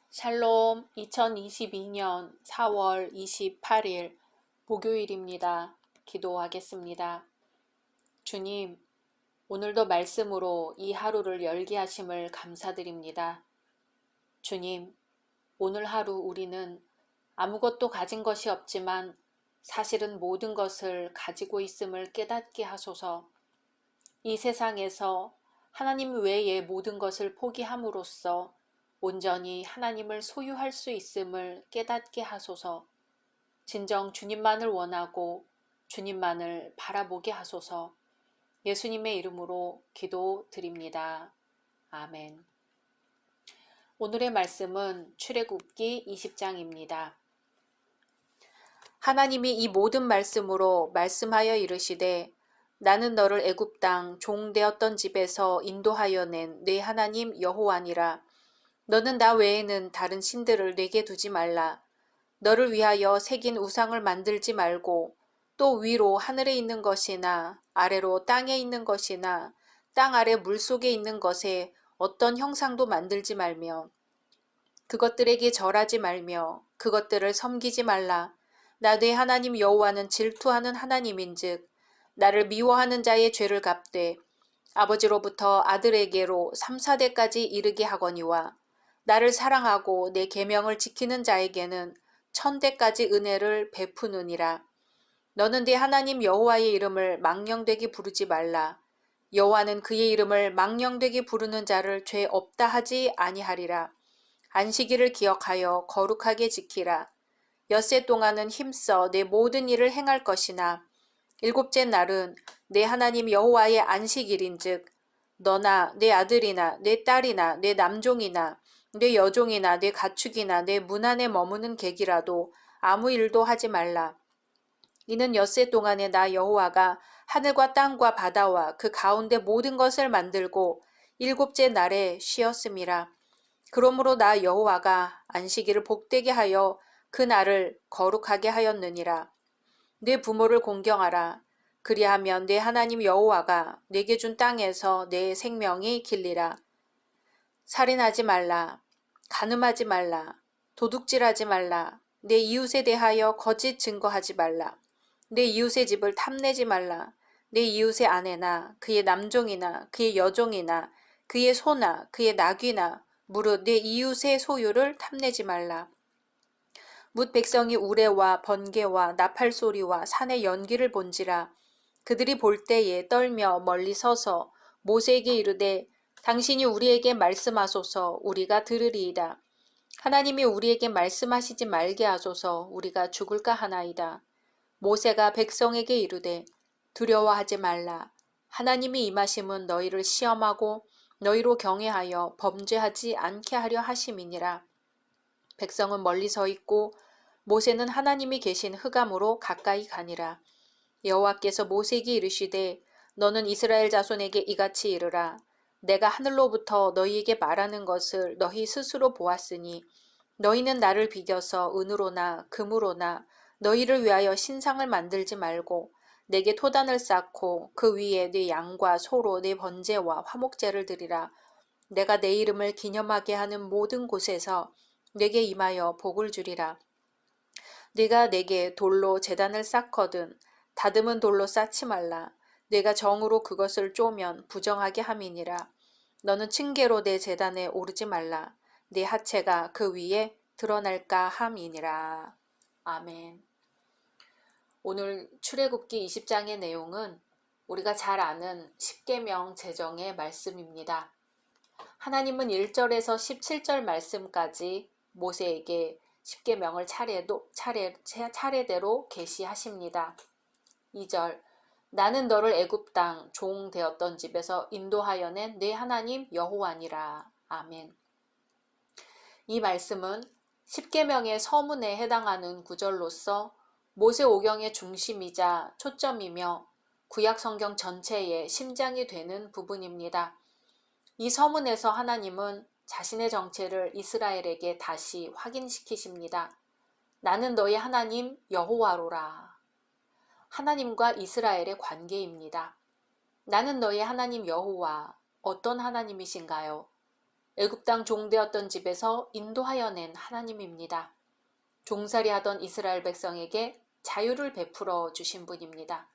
샬롬 2022년 4월 28일 목요일입니다. 기도하겠습니다. 주님, 오늘도 말씀으로 이 하루를 열게 하심을 감사드립니다. 주님, 오늘 하루 우리는 아무것도 가진 것이 없지만 사실은 모든 것을 가지고 있음을 깨닫게 하소서. 이 세상에서 하나님 외의 모든 것을 포기함으로써 온전히 하나님을 소유할 수 있음을 깨닫게 하소서. 진정 주님만을 원하고 주님만을 바라보게 하소서. 예수님의 이름으로 기도드립니다. 아멘. 오늘의 말씀은 출애굽기 20장입니다. 하나님이 이 모든 말씀으로 말씀하여 이르시되 나는 너를 애굽 땅 종 되었던 집에서 인도하여 낸 네 하나님 여호와니라. 너는 나 외에는 다른 신들을 내게 두지 말라. 너를 위하여 새긴 우상을 만들지 말고 또 위로 하늘에 있는 것이나 아래로 땅에 있는 것이나 땅 아래 물속에 있는 것에 어떤 형상도 만들지 말며 그것들에게 절하지 말며 그것들을 섬기지 말라. 나 네 하나님 여호와는 질투하는 하나님인즉 나를 미워하는 자의 죄를 갚되 아버지로부터 아들에게로 3, 4대까지 이르게 하거니와 나를 사랑하고 내 계명을 지키는 자에게는 1000대까지 은혜를 베푸느니라. 너는 네 하나님 여호와의 이름을 망령되게 부르지 말라. 여호와는 그의 이름을 망령되게 부르는 자를 죄 없다 하지 아니하리라. 안식일을 기억하여 거룩하게 지키라. 엿새 동안은 힘써 내 모든 일을 행할 것이나 일곱째 날은 내 하나님 여호와의 안식일인즉 너나 내 아들이나 내 딸이나 내 남종이나 내 여종이나 내 가축이나 내 문 안에 머무는 객이라도 아무 일도 하지 말라. 이는 엿새 동안에 나 여호와가 하늘과 땅과 바다와 그 가운데 모든 것을 만들고 일곱째 날에 쉬었음이라. 그러므로 나 여호와가 안식일을 복되게 하여 그 날을 거룩하게 하였느니라. 내 부모를 공경하라. 그리하면 내 하나님 여호와가 내게 준 땅에서 내 생명이 길리라. 살인하지 말라. 간음하지 말라. 도둑질하지 말라. 내 이웃에 대하여 거짓 증거하지 말라. 내 이웃의 집을 탐내지 말라. 내 이웃의 아내나 그의 남종이나 그의 여종이나 그의 소나 그의 나귀나 무릇 내 이웃의 소유를 탐내지 말라. 뭇 백성이 우레와 번개와 나팔 소리와 산의 연기를 본지라. 그들이 볼 때에 떨며 멀리 서서 모세에게 이르되 당신이 우리에게 말씀하소서 우리가 들으리이다. 하나님이 우리에게 말씀하시지 말게 하소서 우리가 죽을까 하나이다. 모세가 백성에게 이르되 두려워하지 말라. 하나님이 임하심은 너희를 시험하고 너희로 경외하여 범죄하지 않게 하려 하심이니라. 백성은 멀리 서 있고 모세는 하나님이 계신 흑암으로 가까이 가니라. 여호와께서 모세에게 이르시되 너는 이스라엘 자손에게 이같이 이르라. 내가 하늘로부터 너희에게 말하는 것을 너희 스스로 보았으니 너희는 나를 비겨서 은으로나 금으로나 너희를 위하여 신상을 만들지 말고 내게 토단을 쌓고 그 위에 네 양과 소로 내 번제와 화목제를 드리라. 내가 내 이름을 기념하게 하는 모든 곳에서 내게 임하여 복을 주리라. 네가 내게 돌로 제단을 쌓거든 다듬은 돌로 쌓지 말라. 네가 정으로 그것을 쪼면 부정하게 함이니라. 너는 층계로 내 제단에 오르지 말라. 네 하체가 그 위에 드러날까 함이니라. 아멘. 오늘 출애굽기 20장의 내용은 우리가 잘 아는 십계명 제정의 말씀입니다. 하나님은 1절에서 17절 말씀까지 모세에게 십계명을 차례대로 계시하십니다. 2절 나는 너를 애굽 땅 종 되었던 집에서 인도하여 낸 네 하나님 여호와니라. 아멘. 이 말씀은 십계명의 서문에 해당하는 구절로서 모세오경의 중심이자 초점이며 구약 성경 전체의 심장이 되는 부분입니다. 이 서문에서 하나님은 자신의 정체를 이스라엘에게 다시 확인시키십니다. 나는 너희 하나님 여호와로라. 하나님과 이스라엘의 관계입니다. 나는 너희 하나님 여호와. 어떤 하나님이신가요? 애굽 땅 종되었던 집에서 인도하여 낸 하나님입니다. 종살이 하던 이스라엘 백성에게 자유를 베풀어 주신 분입니다.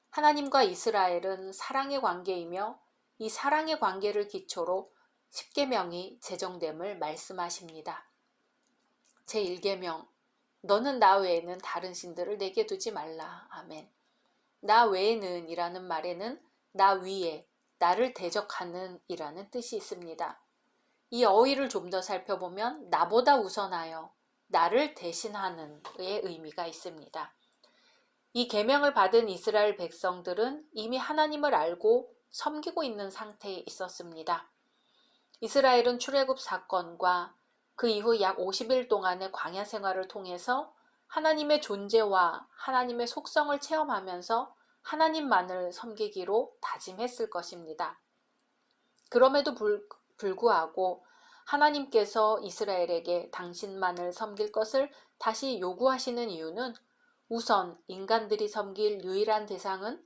하나님과 이스라엘은 사랑의 관계이며 이 사랑의 관계를 기초로 십계명이 제정됨을 말씀하십니다. 제1계명 너는 나 외에는 다른 신들을 내게 두지 말라. 아멘. 나 외에는 이라는 말에는 나 위에, 나를 대적하는 이라는 뜻이 있습니다. 이 어휘를 좀 더 살펴보면 나보다 우선하여 나를 대신하는 의 의미가 있습니다. 이 계명을 받은 이스라엘 백성들은 이미 하나님을 알고 섬기고 있는 상태에 있었습니다. 이스라엘은 출애굽 사건과 그 이후 약 50일 동안의 광야 생활을 통해서 하나님의 존재와 하나님의 속성을 체험하면서 하나님만을 섬기기로 다짐했을 것입니다. 그럼에도 불구하고 하나님께서 이스라엘에게 당신만을 섬길 것을 다시 요구하시는 이유는 우선 인간들이 섬길 유일한 대상은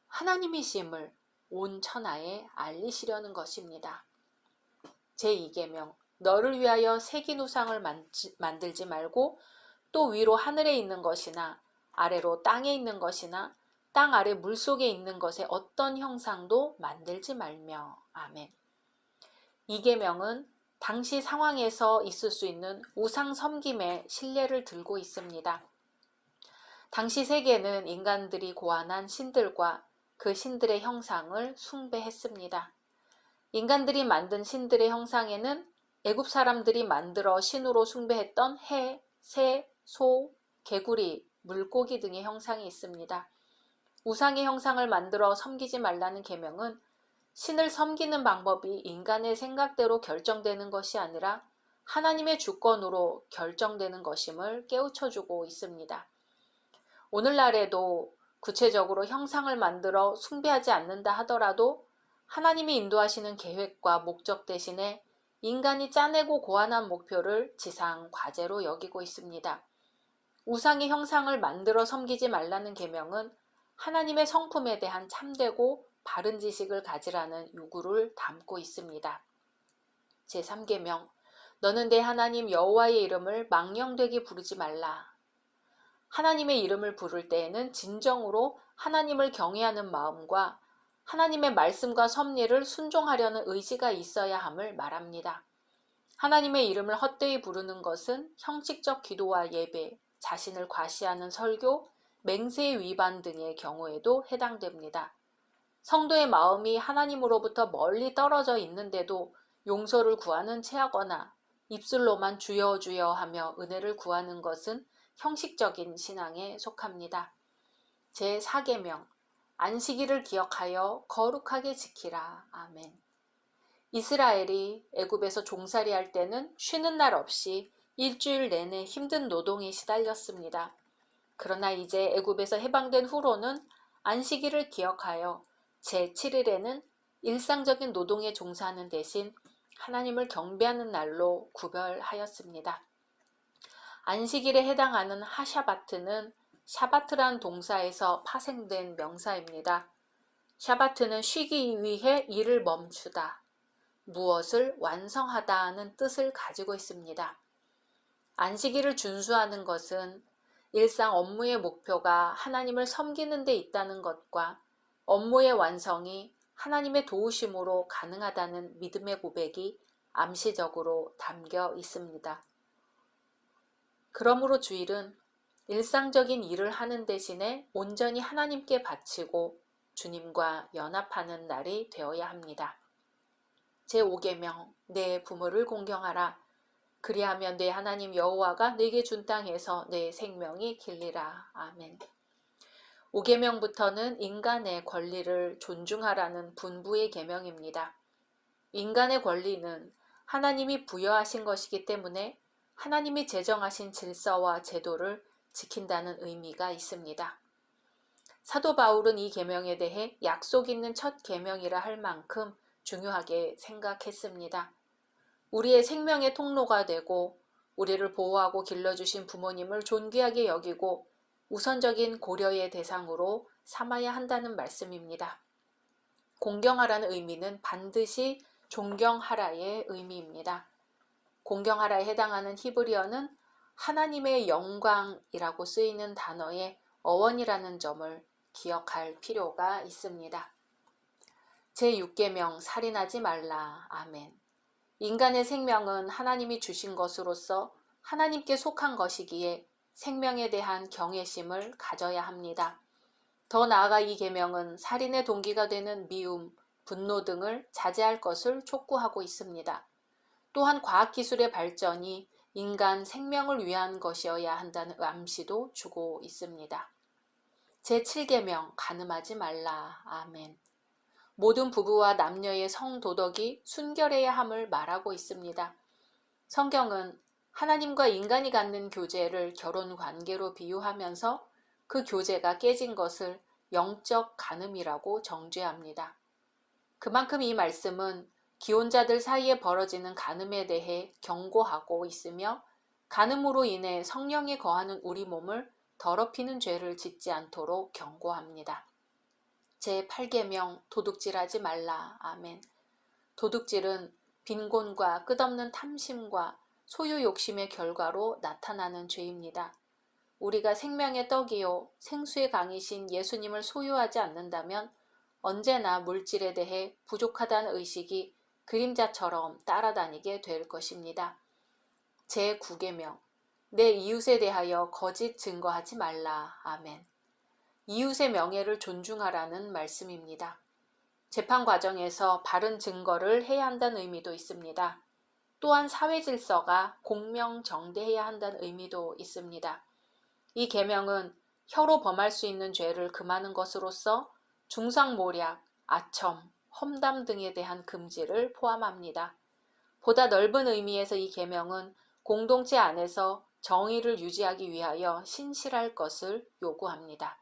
하나님이심을 온 천하에 알리시려는 것입니다. 제2계명 너를 위하여 새긴 우상을 만들지 말고 또 위로 하늘에 있는 것이나 아래로 땅에 있는 것이나 땅 아래 물속에 있는 것의 어떤 형상도 만들지 말며. 아멘. 이 계명은 당시 상황에서 있을 수 있는 우상 섬김의 신뢰를 들고 있습니다. 당시 세계는 인간들이 고안한 신들과 그 신들의 형상을 숭배했습니다. 인간들이 만든 신들의 형상에는 애굽 사람들이 만들어 신으로 숭배했던 해, 새, 소, 개구리, 물고기 등의 형상이 있습니다. 우상의 형상을 만들어 섬기지 말라는 계명은 신을 섬기는 방법이 인간의 생각대로 결정되는 것이 아니라 하나님의 주권으로 결정되는 것임을 깨우쳐주고 있습니다. 오늘날에도 구체적으로 형상을 만들어 숭배하지 않는다 하더라도 하나님이 인도하시는 계획과 목적 대신에 인간이 짜내고 고안한 목표를 지상 과제로 여기고 있습니다. 우상의 형상을 만들어 섬기지 말라는 계명은 하나님의 성품에 대한 참되고 바른 지식을 가지라는 요구를 담고 있습니다. 제3계명, 너는 내 하나님 여호와의 이름을 망령되게 부르지 말라. 하나님의 이름을 부를 때에는 진정으로 하나님을 경외하는 마음과 하나님의 말씀과 섭리를 순종하려는 의지가 있어야 함을 말합니다. 하나님의 이름을 헛되이 부르는 것은 형식적 기도와 예배, 자신을 과시하는 설교, 맹세 위반 등의 경우에도 해당됩니다. 성도의 마음이 하나님으로부터 멀리 떨어져 있는데도 용서를 구하는 체하거나 입술로만 주여 주여 하며 은혜를 구하는 것은 형식적인 신앙에 속합니다. 제4계명, 안식일을 기억하여 거룩하게 지키라. 아멘. 이스라엘이 애굽에서 종살이할 때는 쉬는 날 없이 일주일 내내 힘든 노동에 시달렸습니다. 그러나 이제 애굽에서 해방된 후로는 안식일을 기억하여 제7일에는 일상적인 노동에 종사하는 대신 하나님을 경배하는 날로 구별하였습니다. 안식일에 해당하는 하샤바트는 샤바트란 동사에서 파생된 명사입니다. 샤바트는 쉬기 위해 일을 멈추다, 무엇을 완성하다는 뜻을 가지고 있습니다. 안식일을 준수하는 것은 일상 업무의 목표가 하나님을 섬기는 데 있다는 것과 업무의 완성이 하나님의 도우심으로 가능하다는 믿음의 고백이 암시적으로 담겨 있습니다. 그러므로 주일은 일상적인 일을 하는 대신에 온전히 하나님께 바치고 주님과 연합하는 날이 되어야 합니다. 제5계명, 내 부모를 공경하라. 그리하면 내 하나님 여호와가 내게 준 땅에서 내 생명이 길리라. 아멘. 5계명부터는 인간의 권리를 존중하라는 분부의 계명입니다. 인간의 권리는 하나님이 부여하신 것이기 때문에 하나님이 제정하신 질서와 제도를 지킨다는 의미가 있습니다. 사도 바울은 이 계명에 대해 약속 있는 첫 계명이라 할 만큼 중요하게 생각했습니다. 우리의 생명의 통로가 되고 우리를 보호하고 길러주신 부모님을 존귀하게 여기고 우선적인 고려의 대상으로 삼아야 한다는 말씀입니다. 공경하라는 의미는 반드시 존경하라의 의미입니다. 공경하라에 해당하는 히브리어는 하나님의 영광이라고 쓰이는 단어의 어원이라는 점을 기억할 필요가 있습니다. 제6계명, 살인하지 말라. 아멘. 인간의 생명은 하나님이 주신 것으로서 하나님께 속한 것이기에 생명에 대한 경외심을 가져야 합니다. 더 나아가 이 계명은 살인의 동기가 되는 미움, 분노 등을 자제할 것을 촉구하고 있습니다. 또한 과학기술의 발전이 인간 생명을 위한 것이어야 한다는 암시도 주고 있습니다. 제7계명, 간음하지 말라. 아멘. 모든 부부와 남녀의 성도덕이 순결해야 함을 말하고 있습니다. 성경은 하나님과 인간이 갖는 교제를 결혼 관계로 비유하면서 그 교제가 깨진 것을 영적 간음이라고 정죄합니다. 그만큼 이 말씀은 기혼자들 사이에 벌어지는 간음에 대해 경고하고 있으며 간음으로 인해 성령이 거하는 우리 몸을 더럽히는 죄를 짓지 않도록 경고합니다. 제8계명, 도둑질하지 말라. 아멘. 도둑질은 빈곤과 끝없는 탐심과 소유 욕심의 결과로 나타나는 죄입니다. 우리가 생명의 떡이요 생수의 강이신 예수님을 소유하지 않는다면 언제나 물질에 대해 부족하다는 의식이 그림자처럼 따라다니게 될 것입니다. 제9계명 내 이웃에 대하여 거짓 증거하지 말라. 아멘. 이웃의 명예를 존중하라는 말씀입니다. 재판 과정에서 바른 증거를 해야 한다는 의미도 있습니다. 또한 사회 질서가 공명정대해야 한다는 의미도 있습니다. 이 계명은 혀로 범할 수 있는 죄를 금하는 것으로서 중상모략, 아첨, 험담 등에 대한 금지를 포함합니다. 보다 넓은 의미에서 이 계명은 공동체 안에서 정의를 유지하기 위하여 신실할 것을 요구합니다.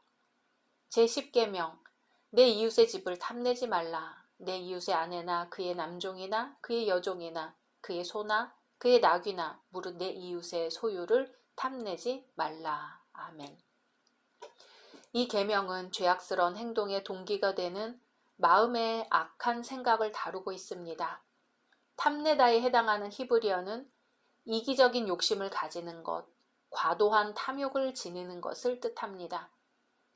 제10계명 내 이웃의 집을 탐내지 말라. 내 이웃의 아내나 그의 남종이나 그의 여종이나 그의 소나 그의 나귀나 무릇 내 이웃의 소유를 탐내지 말라. 아멘. 이 계명은 죄악스러운 행동의 동기가 되는 마음의 악한 생각을 다루고 있습니다. 탐내다에 해당하는 히브리어는 이기적인 욕심을 가지는 것, 과도한 탐욕을 지니는 것을 뜻합니다.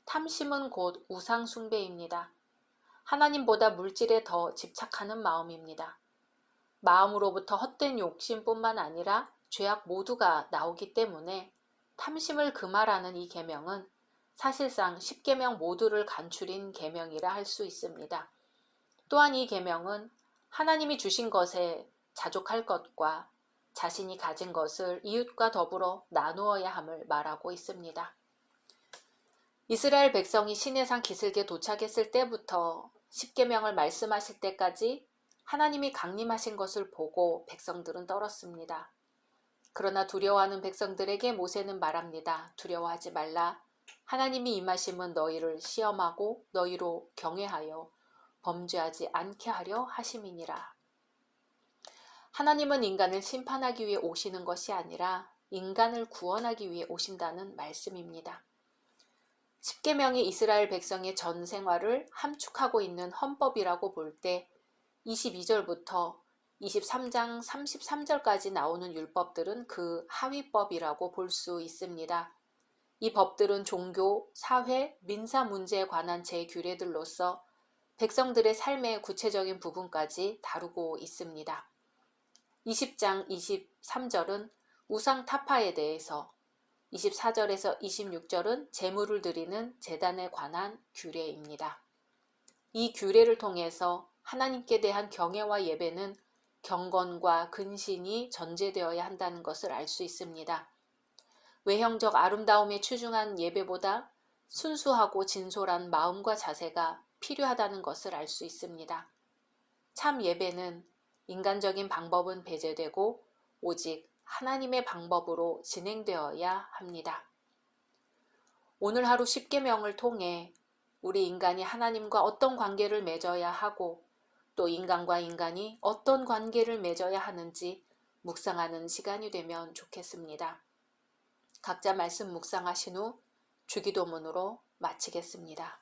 탐심은 곧 우상 숭배입니다. 하나님보다 물질에 더 집착하는 마음입니다. 마음으로부터 헛된 욕심뿐만 아니라 죄악 모두가 나오기 때문에 탐심을 금하라는 이 계명은 사실상 10계명 모두를 간추린 계명이라 할 수 있습니다. 또한 이 계명은 하나님이 주신 것에 자족할 것과 자신이 가진 것을 이웃과 더불어 나누어야 함을 말하고 있습니다. 이스라엘 백성이 시내산 기슭에 도착했을 때부터 10계명을 말씀하실 때까지 하나님이 강림하신 것을 보고 백성들은 떨었습니다. 그러나 두려워하는 백성들에게 모세는 말합니다. 두려워하지 말라. 하나님이 임하심은 너희를 시험하고 너희로 경외하여 범죄하지 않게 하려 하심이니라. 하나님은 인간을 심판하기 위해 오시는 것이 아니라 인간을 구원하기 위해 오신다는 말씀입니다. 10계명이 이스라엘 백성의 전 생활을 함축하고 있는 헌법이라고 볼 때 22절부터 23장 33절까지 나오는 율법들은 그 하위법이라고 볼 수 있습니다. 이 법들은 종교, 사회, 민사 문제에 관한 제규례들로서 백성들의 삶의 구체적인 부분까지 다루고 있습니다. 20장 23절은 우상 타파에 대해서, 24절에서 26절은 제물을 드리는 제단에 관한 규례입니다. 이 규례를 통해서 하나님께 대한 경외와 예배는 경건과 근신이 전제되어야 한다는 것을 알 수 있습니다. 외형적 아름다움에 추중한 예배보다 순수하고 진솔한 마음과 자세가 필요하다는 것을 알 수 있습니다. 참 예배는 인간적인 방법은 배제되고 오직 하나님의 방법으로 진행되어야 합니다. 오늘 하루 10계명을 통해 우리 인간이 하나님과 어떤 관계를 맺어야 하고 또 인간과 인간이 어떤 관계를 맺어야 하는지 묵상하는 시간이 되면 좋겠습니다. 각자 말씀 묵상하신 후 주기도문으로 마치겠습니다.